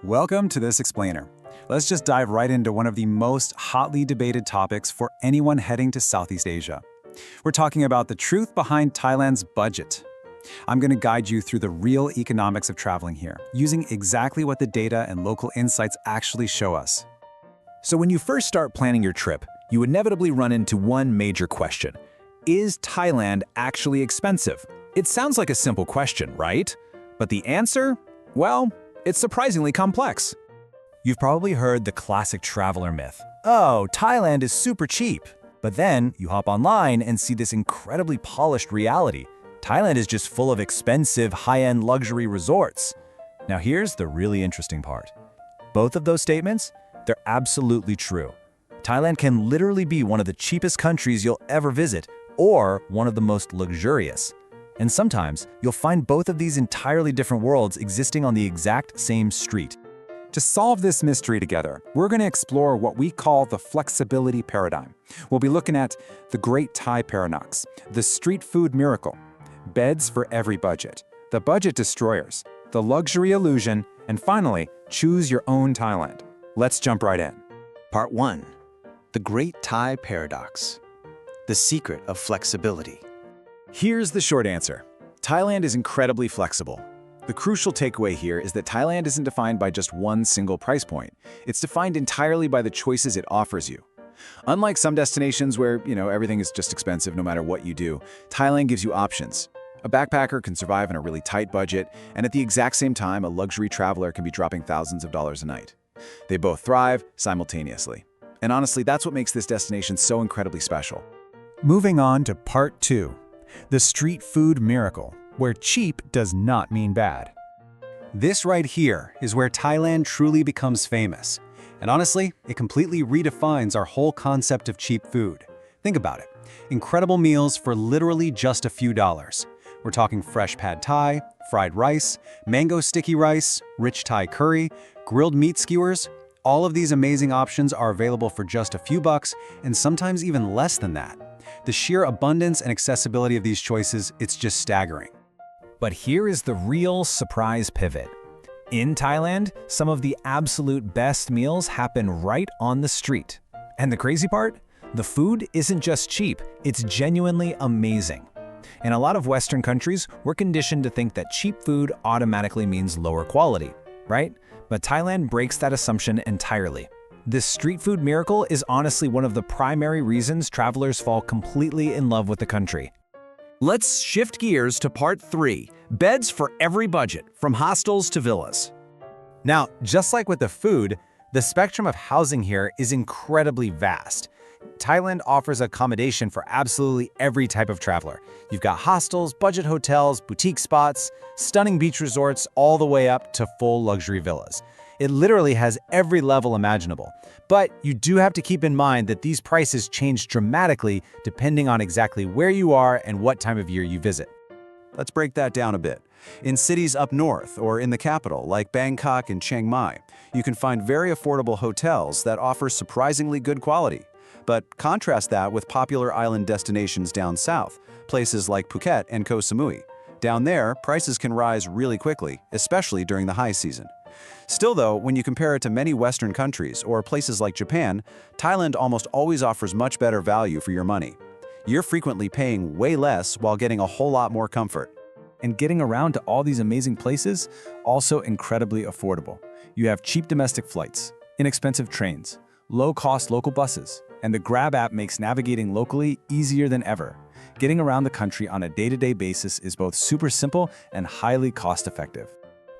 Welcome to this explainer. Let's just dive right into one of the most hotly debated topics for anyone heading to Southeast Asia. We're talking about the truth behind Thailand's budget. I'm going to guide you through the real economics of traveling here, using exactly what the data and local insights actually show us. So when you first start planning your trip, you inevitably run into one major question. Is Thailand actually expensive? It sounds like a simple question, right? But the answer? Well, it's surprisingly complex. You've probably heard the classic traveler myth. Oh, Thailand is super cheap. But then you hop online and see this incredibly polished reality. Thailand is just full of expensive, high-end luxury resorts. Now here's the really interesting part. Both of those statements, they're absolutely true. Thailand can literally be one of the cheapest countries you'll ever visit, or one of the most luxurious. And sometimes, you'll find both of these entirely different worlds existing on the exact same street. To solve this mystery together, we're going to explore what we call the flexibility paradigm. We'll be looking at the Great Thai Paradox, the street food miracle, beds for every budget, the budget destroyers, the luxury illusion, and finally, choose your own Thailand. Let's jump right in. Part 1. The Great Thai Paradox. The secret of flexibility. Here's the short answer. Thailand is incredibly flexible. The crucial takeaway here is that Thailand isn't defined by just one single price point. It's defined entirely by the choices it offers you. Unlike some destinations where, everything is just expensive no matter what you do, Thailand gives you options. A backpacker can survive on a really tight budget, and at the exact same time, a luxury traveler can be dropping thousands of dollars a night. They both thrive simultaneously. And honestly, that's what makes this destination so incredibly special. Moving on to Part 2. The street food miracle, where cheap does not mean bad. This right here is where Thailand truly becomes famous. And honestly, it completely redefines our whole concept of cheap food. Think about it. Incredible meals for literally just a few dollars. We're talking fresh pad Thai, fried rice, mango sticky rice, rich Thai curry, grilled meat skewers. All of these amazing options are available for just a few bucks and sometimes even less than that. The sheer abundance and accessibility of these choices, it's just staggering. But here is the real surprise pivot. In Thailand, some of the absolute best meals happen right on the street. And the crazy part? The food isn't just cheap, it's genuinely amazing. In a lot of Western countries, we're conditioned to think that cheap food automatically means lower quality, right? But Thailand breaks that assumption entirely. This street food miracle is honestly one of the primary reasons travelers fall completely in love with the country. Let's shift gears to Part 3, beds for every budget, from hostels to villas. Now, just like with the food, the spectrum of housing here is incredibly vast. Thailand offers accommodation for absolutely every type of traveler. You've got hostels, budget hotels, boutique spots, stunning beach resorts, all the way up to full luxury villas. It literally has every level imaginable. But you do have to keep in mind that these prices change dramatically depending on exactly where you are and what time of year you visit. Let's break that down a bit. In cities up north or in the capital, like Bangkok and Chiang Mai, you can find very affordable hotels that offer surprisingly good quality. But contrast that with popular island destinations down south, places like Phuket and Koh Samui. Down there, prices can rise really quickly, especially during the high season. Still though, when you compare it to many Western countries or places like Japan, Thailand almost always offers much better value for your money. You're frequently paying way less while getting a whole lot more comfort. And getting around to all these amazing places, also incredibly affordable. You have cheap domestic flights, inexpensive trains, low-cost local buses, and the Grab app makes navigating locally easier than ever. Getting around the country on a day-to-day basis is both super simple and highly cost-effective.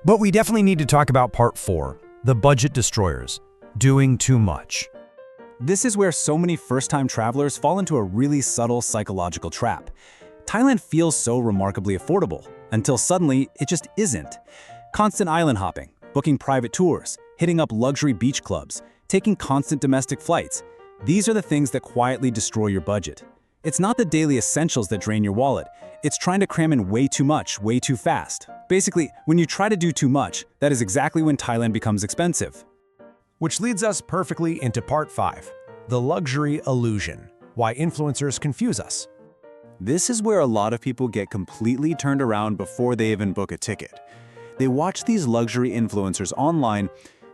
But we definitely need to talk about Part 4, the budget destroyers, doing too much. This is where so many first-time travelers fall into a really subtle psychological trap. Thailand feels so remarkably affordable, until suddenly it just isn't. Constant island hopping, booking private tours, hitting up luxury beach clubs, taking constant domestic flights. These are the things that quietly destroy your budget. It's not the daily essentials that drain your wallet. It's trying to cram in way too much, way too fast. Basically, when you try to do too much, that is exactly when Thailand becomes expensive. Which leads us perfectly into Part 5, the luxury illusion, why influencers confuse us. This is where a lot of people get completely turned around before they even book a ticket. They watch these luxury influencers online,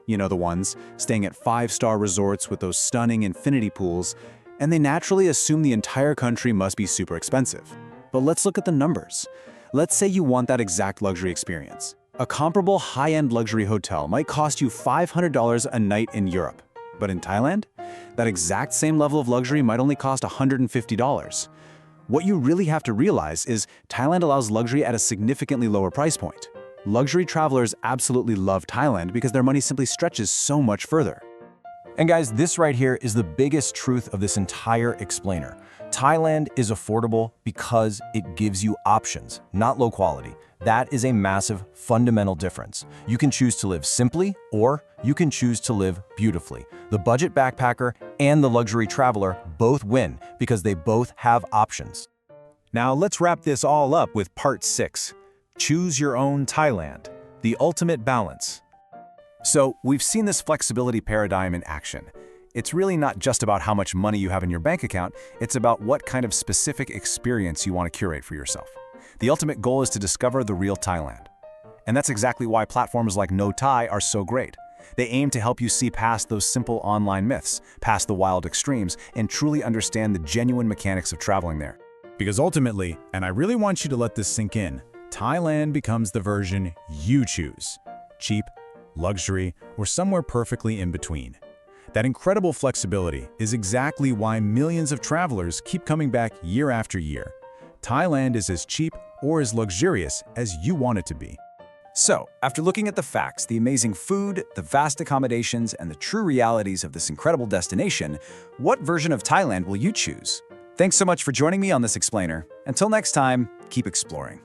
You know the ones, staying at 5-star resorts with those stunning infinity pools, and they naturally assume the entire country must be super expensive. But let's look at the numbers. Let's say you want that exact luxury experience. A comparable high-end luxury hotel might cost you $500 a night in Europe. But in Thailand, that exact same level of luxury might only cost $150. What you really have to realize is Thailand allows luxury at a significantly lower price point. Luxury travelers absolutely love Thailand because their money simply stretches so much further. And guys, this right here is the biggest truth of this entire explainer. Thailand is affordable because it gives you options, not low quality. That is a massive, fundamental difference. You can choose to live simply, or you can choose to live beautifully. The budget backpacker and the luxury traveler both win because they both have options. Now let's wrap this all up with part 6. Choose your own Thailand, the ultimate balance. So we've seen this flexibility paradigm in action. It's really not just about how much money you have in your bank account, it's about what kind of specific experience you want to curate for yourself. The ultimate goal is to discover the real Thailand. And that's exactly why platforms like KnowThai are so great. They aim to help you see past those simple online myths, past the wild extremes, and truly understand the genuine mechanics of traveling there. Because ultimately, and I really want you to let this sink in, Thailand becomes the version you choose. Cheap, luxury, or somewhere perfectly in between. That incredible flexibility is exactly why millions of travelers keep coming back year after year. Thailand is as cheap or as luxurious as you want it to be. So, after looking at the facts, the amazing food, the vast accommodations, and the true realities of this incredible destination, what version of Thailand will you choose? Thanks so much for joining me on this explainer. Until next time, keep exploring.